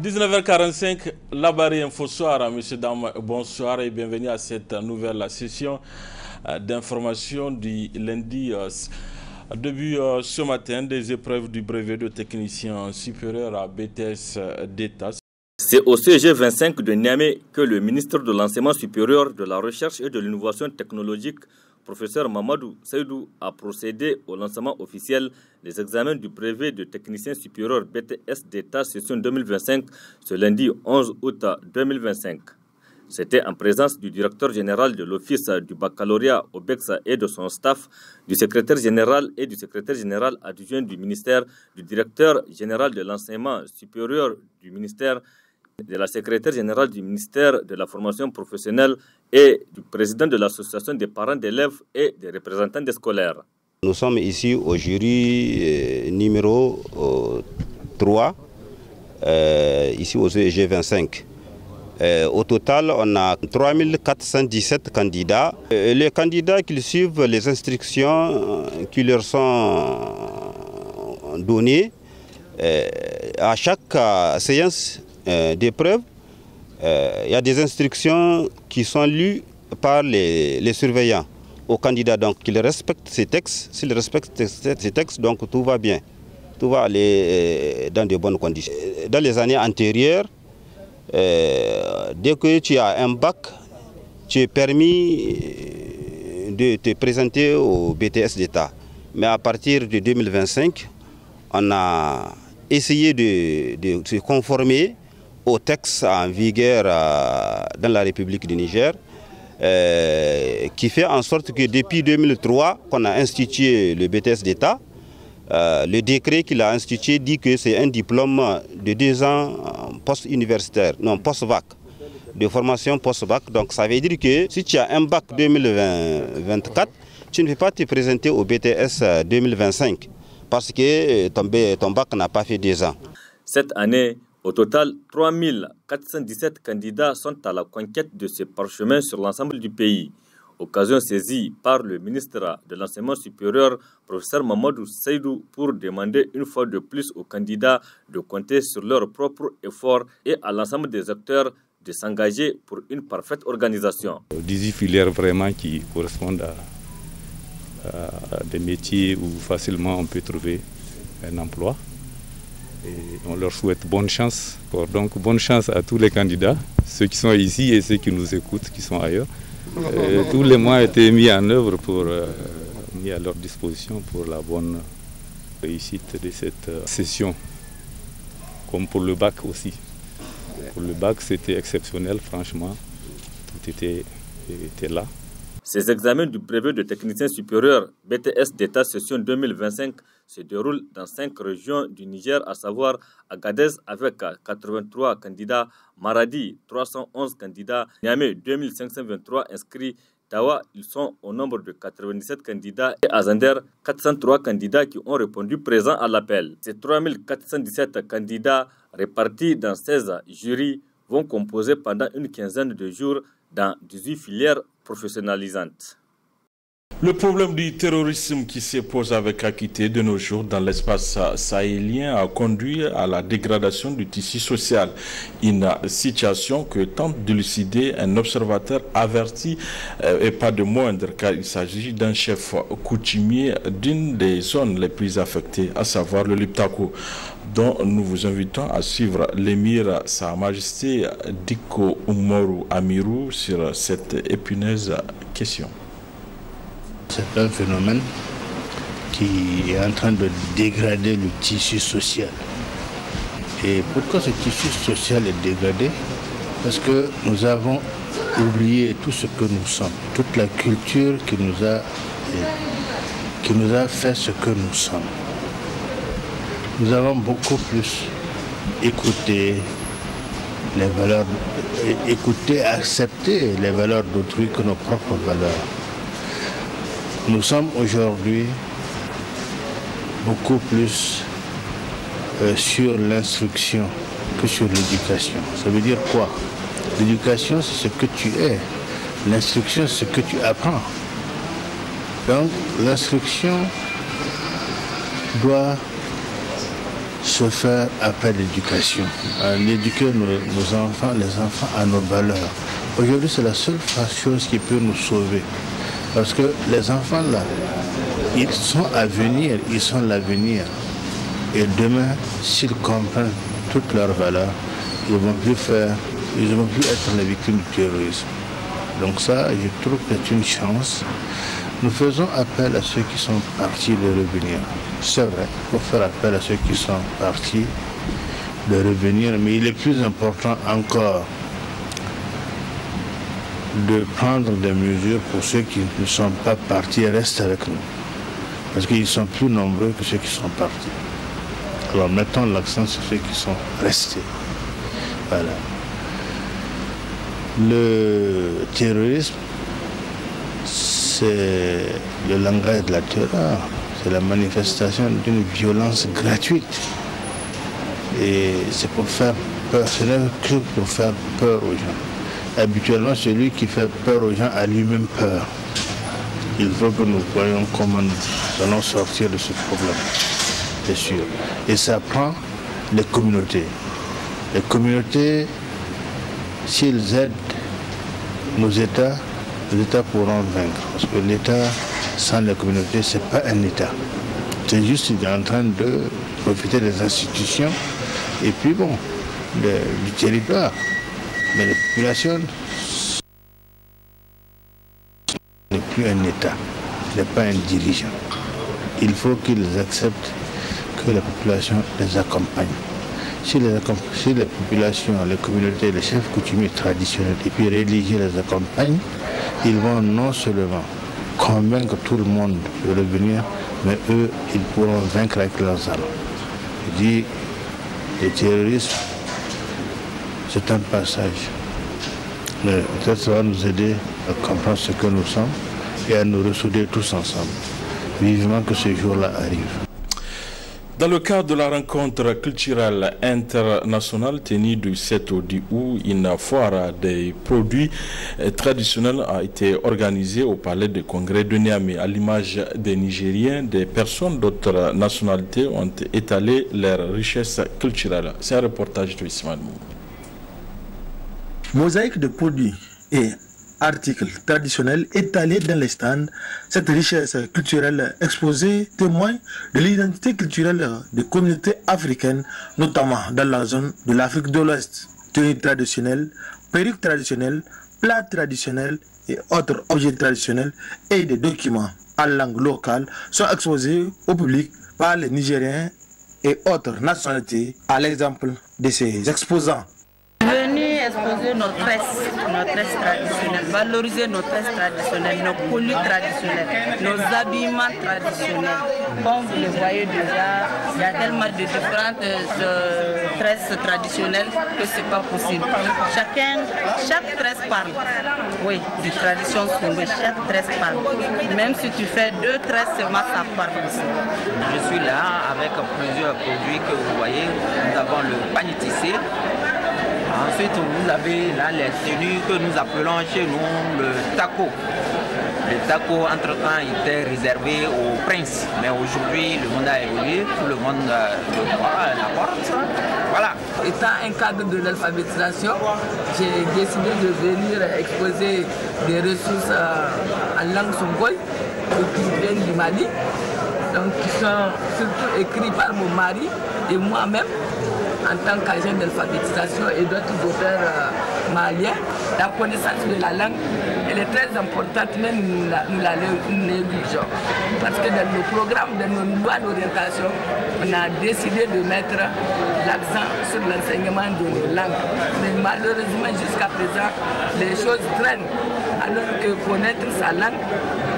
19h45, la barre info soir, messieurs, dames, bonsoir et bienvenue à cette nouvelle session d'information du lundi. Début ce matin des épreuves du brevet de technicien supérieur à BTS d'État. C'est au CEG 25 de Niamey que le ministre de l'Enseignement supérieur, de la Recherche et de l'Innovation technologique, professeur Mamadou Seydou, a procédé au lancement officiel des examens du brevet de technicien supérieur BTS d'État session 2025 ce lundi 11 août 2025. C'était en présence du directeur général de l'Office du baccalauréat OBEX et de son staff, du secrétaire général et du secrétaire général adjoint du ministère, du directeur général de l'enseignement supérieur du ministère, de la secrétaire générale du ministère de la formation professionnelle et du président de l'association des parents d'élèves et des représentants des scolaires. Nous sommes ici au jury numéro 3, ici au CEG 25. Au total, on a 3417 candidats. Les candidats qui suivent les instructions qui leur sont données à chaque séance d'épreuve, il y a des instructions qui sont lues par les surveillants aux candidats. Donc, qu'ils respectent ces textes. S'ils respectent ces textes, donc tout va bien. Tout va aller dans de bonnes conditions. Dans les années antérieures, dès que tu as un bac, tu es permis de te présenter au BTS d'État. Mais à partir de 2025, on a essayé de se conformer aux textes en vigueur dans la République du Niger, qui fait en sorte que depuis 2003 qu'on a institué le BTS d'État, le décret qu'il a institué dit que c'est un diplôme de 2 ans post-universitaire, non post-bac, de formation post-bac. Donc ça veut dire que si tu as un bac 2024, tu ne peux pas te présenter au BTS 2025 parce que ton bac n'a pas fait 2 ans. Cette année, au total, 3417 candidats sont à la conquête de ce parchemin sur l'ensemble du pays. Occasion saisie par le ministre de l'Enseignement supérieur, professeur Mamadou Seydou, pour demander une fois de plus aux candidats de compter sur leurs propres efforts et à l'ensemble des acteurs de s'engager pour une parfaite organisation. 18 filières vraiment qui correspondent à des métiers où facilement on peut trouver un emploi. Et on leur souhaite bonne chance. Donc bonne chance à tous les candidats, ceux qui sont ici et ceux qui nous écoutent, qui sont ailleurs. Tous les moyens ont été mis en œuvre, mis à leur disposition pour la bonne réussite de cette session, comme pour le bac aussi. Pour le bac, c'était exceptionnel, franchement, tout était là. Ces examens du brevet de technicien supérieur BTS d'État session 2025 se déroulent dans 5 régions du Niger, à savoir Agadez avec 83 candidats, Maradi 311 candidats, Niamey 2523 inscrits, Tawa ils sont au nombre de 97 candidats et à Zander 403 candidats qui ont répondu présents à l'appel. Ces 3417 candidats répartis dans 16 jurys vont composer pendant une quinzaine de jours dans 18 filières professionnalisantes. Le problème du terrorisme qui se pose avec acuité de nos jours dans l'espace sahélien a conduit à la dégradation du tissu social. Une situation que tente d'élucider un observateur averti et pas de moindre, car il s'agit d'un chef coutumier d'une des zones les plus affectées, à savoir le Liptako, dont nous vous invitons à suivre l'émir Sa Majesté Diko Umaru Amirou sur cette épineuse question. C'est un phénomène qui est en train de dégrader le tissu social. Et pourquoi ce tissu social est dégradé? Parce que nous avons oublié tout ce que nous sommes, toute la culture qui nous a fait ce que nous sommes. Nous avons beaucoup plus écouté les valeurs, accepté les valeurs d'autrui que nos propres valeurs. Nous sommes aujourd'hui beaucoup plus sur l'instruction que sur l'éducation. Ça veut dire quoi? L'éducation, c'est ce que tu es. L'instruction, c'est ce que tu apprends. Donc, l'instruction doit se faire après l'éducation, d'éduquer nos enfants, les enfants à nos valeurs. Aujourd'hui, c'est la seule chose qui peut nous sauver. Parce que les enfants là, ils sont à venir, ils sont l'avenir. Et demain, s'ils comprennent toutes leurs valeurs, ils ne vont plus être les victimes du terrorisme. Donc ça, je trouve que c'est une chance. Nous faisons appel à ceux qui sont partis de revenir. C'est vrai, il faut faire appel à ceux qui sont partis de revenir, mais il est plus important encore de prendre des mesures pour ceux qui ne sont pas partis et restent avec nous. Parce qu'ils sont plus nombreux que ceux qui sont partis. Alors mettons l'accent sur ceux qui sont restés. Voilà. Le terrorisme, c'est le langage de la terreur, c'est la manifestation d'une violence gratuite. Et c'est pour faire peur, ce n'est que pour faire peur aux gens. Habituellement, celui qui fait peur aux gens a lui-même peur. Il faut que nous voyions comment nous allons sortir de ce problème, c'est sûr. Et ça prend les communautés. Les communautés, s'ils aident nos États, les États pourront vaincre. Parce que l'État, sans les communautés, ce n'est pas un État. C'est juste qu'il est en train de profiter des institutions et puis bon, du territoire. Mais la population n'est plus un État, ce n'est pas un dirigeant. Il faut qu'ils acceptent que la population les accompagne. Si les populations, les communautés, les chefs coutumiers traditionnels et puis religieux les accompagnent, ils vont non seulement convaincre tout le monde de revenir, mais eux, ils pourront vaincre avec leurs armes. Je dis, le terrorisme, c'est un passage. Mais peut-être ça va nous aider à comprendre ce que nous sommes et à nous ressouder tous ensemble. Vivement que ce jour-là arrive. Dans le cadre de la rencontre culturelle internationale tenue du 7 au 10 août, une foire des produits traditionnels a été organisée au Palais de Congrès de Niamey. À l'image des Nigériens, des personnes d'autres nationalités ont étalé leurs richesses culturelles. C'est un reportage de Ismaël Mou. Mosaïque de produits et articles traditionnels étalés dans les stands, cette richesse culturelle exposée témoigne de l'identité culturelle des communautés africaines, notamment dans la zone de l'Afrique de l'Ouest. Tenues traditionnelles, perruques traditionnelles, plats traditionnels et autres objets traditionnels et des documents en langue locale sont exposés au public par les Nigériens et autres nationalités, à l'exemple de ces exposants. Venir exposer nos tresses traditionnelles, valoriser nos tresses traditionnelles, nos coulures traditionnelles, nos habillements traditionnels. Comme vous le voyez déjà, il y a tellement de différentes tresses traditionnelles que ce n'est pas possible. Chaque tresse parle. Oui, de tradition songwe, chaque tresse parle. Même si tu fais 2 tresses seulement, ça parle aussi. Je suis là avec plusieurs produits que vous voyez. Nous avons le panier tissé. Ensuite, vous avez là les tenues que nous appelons chez nous le taco. Le taco, entre-temps, était réservé aux princes. Mais aujourd'hui, le monde a évolué, tout le monde le croit, la porte. Voilà. Étant un cadre de l'alphabétisation, j'ai décidé de venir exposer des ressources en langue songhole qui viennent du Mali, donc qui sont surtout écrits par mon mari et moi-même, en tant qu'agent d'alphabétisation et d'autres auteurs maliens. La connaissance de la langue, elle est très importante, même nous la négligeons. Parce que dans nos programmes, dans nos lois d'orientation, on a décidé de mettre l'accent sur l'enseignement de nos langues. Mais malheureusement, jusqu'à présent, les choses traînent. Alors que connaître sa langue,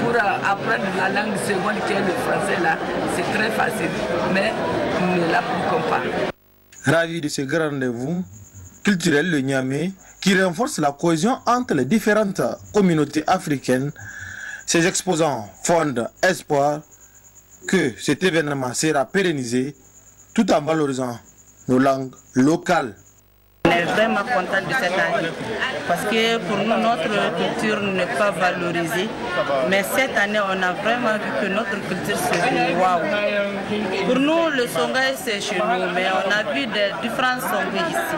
pour apprendre la langue seconde qui est le français, là, c'est très facile. Mais nous ne l'appliquons pas. Ravi de ce grand rendez-vous culturel, le Niamey, qui renforce la cohésion entre les différentes communautés africaines, ces exposants fondent espoir que cet événement sera pérennisé tout en valorisant nos langues locales. On est vraiment content de cette année. Parce que pour nous, notre culture n'est pas valorisée. Mais cette année, on a vraiment vu que notre culture c'est waouh. Pour nous, le Songhai c'est chez nous, mais on a vu des différents Songhai ici,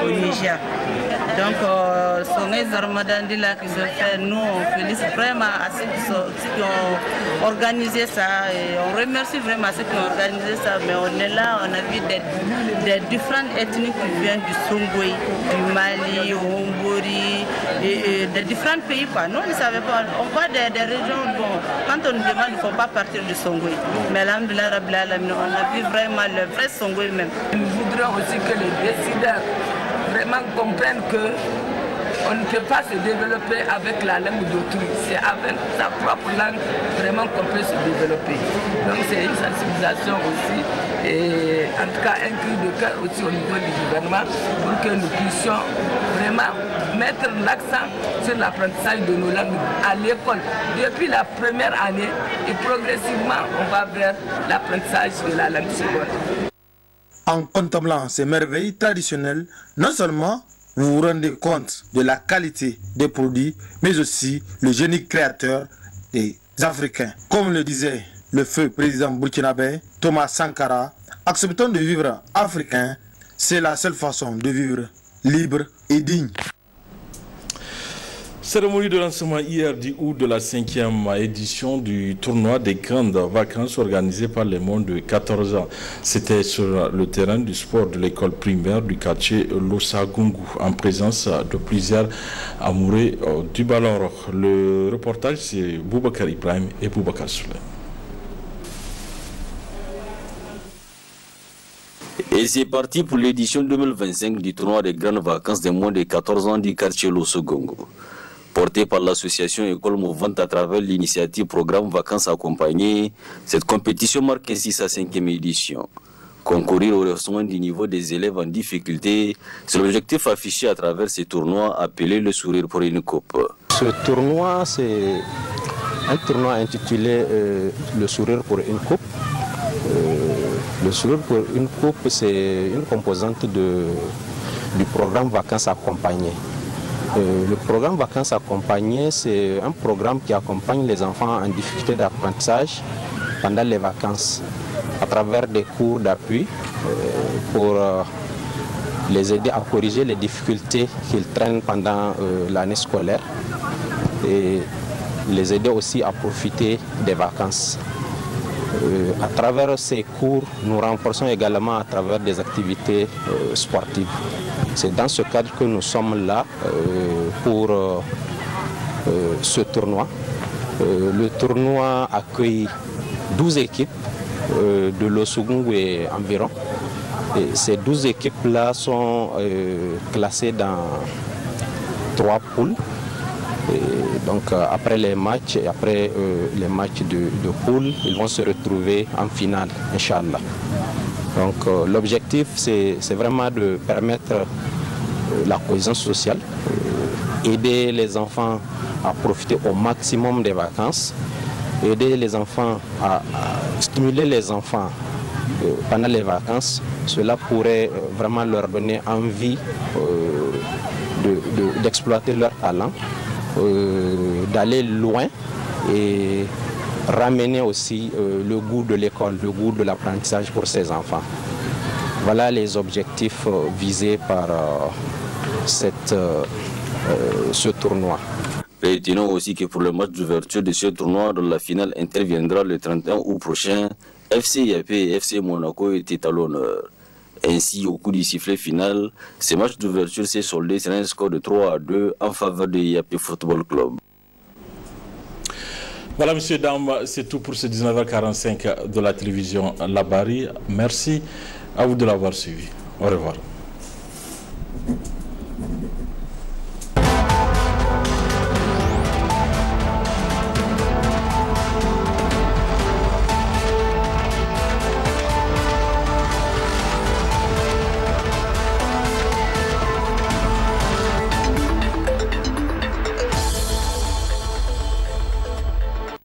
au Niger. Donc, Songhai Zarmadandila qui se fait, nous on félicite vraiment à ceux qui ont organisé ça. Et on remercie vraiment ceux qui ont organisé ça. Mais on est là, on a vu des différentes ethnies qui viennent du Songhai, du Mali, Hombori, et des différents pays. Nous ne savons pas, on voit des régions, bon, quand on nous demande, il ne faut pas partir du Songhai. Mais alhamdoulilah, on a vu vraiment le vrai Songhai même. Nous voudrions aussi que les décideurs vraiment comprennent que on ne peut pas se développer avec la langue d'autrui. C'est avec sa propre langue vraiment qu'on peut se développer. Donc c'est une sensibilisation aussi et en tout cas un cri de cœur aussi au niveau du gouvernement pour que nous puissions vraiment mettre l'accent sur l'apprentissage de nos langues à l'école. Depuis la première année et progressivement on va vers l'apprentissage de la langue secondaire. En contemplant ces merveilles traditionnelles, non seulement vous vous rendez compte de la qualité des produits, mais aussi le génie créateur des Africains. Comme le disait le feu président burkinabé Thomas Sankara, acceptons de vivre africain, c'est la seule façon de vivre libre et digne. Cérémonie de lancement hier du août de la 5e édition du tournoi des grandes vacances organisé par les moins de 14 ans. C'était sur le terrain du sport de l'école primaire du quartier Losagungu en présence de plusieurs amoureux du ballon. Le reportage c'est Boubacar Ibrahim et Boubacar Souley. Et c'est parti pour l'édition 2025 du tournoi des grandes vacances des moins de 14 ans du quartier Losagungu. Portée par l'association École Mouvante à travers l'initiative Programme Vacances Accompagnées, cette compétition marque ainsi sa 5e édition. Concourir au rehaussement du niveau des élèves en difficulté, c'est l'objectif affiché à travers ces tournois appelé le sourire pour une coupe. Ce tournoi, c'est un tournoi intitulé le sourire pour une coupe. Le sourire pour une coupe, c'est une composante du programme Vacances Accompagnées. Le programme Vacances Accompagnées, c'est un programme qui accompagne les enfants en difficulté d'apprentissage pendant les vacances à travers des cours d'appui pour les aider à corriger les difficultés qu'ils traînent pendant l'année scolaire et les aider aussi à profiter des vacances. À travers ces cours, nous renforçons également à travers des activités sportives. C'est dans ce cadre que nous sommes là pour ce tournoi. Le tournoi accueille 12 équipes de l'Osugungu et environ. Et ces 12 équipes-là sont classées dans 3 poules. Et donc après les matchs de poule, ils vont se retrouver en finale, Inch'Allah. Donc l'objectif, c'est vraiment de permettre la cohésion sociale, aider les enfants à profiter au maximum des vacances, aider les enfants à stimuler les enfants pendant les vacances. Cela pourrait vraiment leur donner envie d'exploiter leur talent, d'aller loin et ramener aussi le goût de l'école, le goût de l'apprentissage pour ces enfants. Voilà les objectifs visés par ce tournoi. Retenons aussi que pour le match d'ouverture de ce tournoi, dont la finale interviendra le 31 août prochain, FC Yapé et FC Monaco étaient à l'honneur. Ainsi, au coup du sifflet final, ce match d'ouverture s'est soldé sur un score de 3-2 en faveur de Yapé Football Club. Voilà, messieurs, dames, c'est tout pour ce 19h45 de la télévision Labari. Merci à vous de l'avoir suivi. Au revoir.